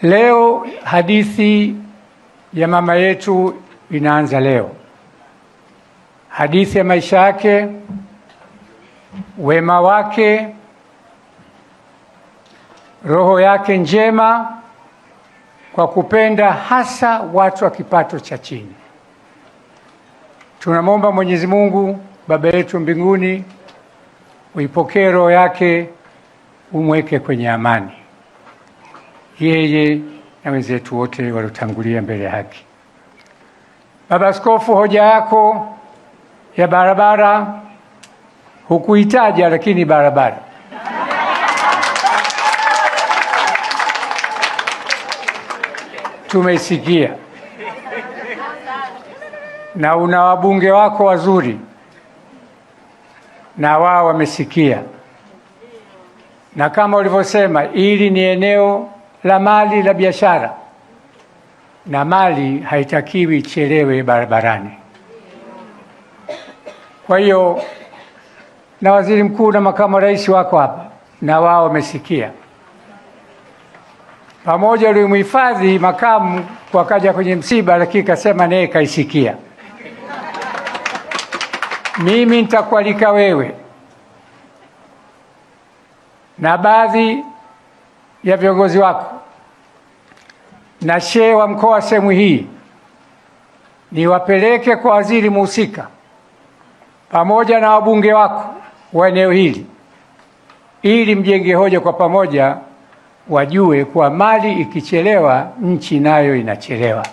Leo hadithi ya mama yetu inaanza leo. Hadithi ya maisha yake, wema wake, roho yake njema kwa kupenda hasa watu wa kipato cha chini. Tunamwomba Mwenyezi Mungu Baba yetu mbinguni uipokee roho yake, umweke kwenye amani, yeye na wenzetu wote waliotangulia mbele ya haki. Baba Askofu, hoja yako ya barabara hukuitaja, lakini barabara tumeisikia, na una wabunge wako wazuri na wao wamesikia, na kama ulivyosema, hili ni eneo la mali la biashara na mali haitakiwi ichelewe barabarani. Kwa hiyo na waziri mkuu na makamu wa rais wako hapa na wao wamesikia, pamoja ulimhifadhi makamu wakaja kwenye msiba, lakini kasema naye kaisikia. Mimi nitakualika wewe na baadhi ya viongozi wako na shehe wa mkoa wa sehemu hii, niwapeleke kwa waziri muhusika pamoja na wabunge wako wa eneo hili, ili mjenge hoja kwa pamoja, wajue kuwa mali ikichelewa nchi nayo inachelewa.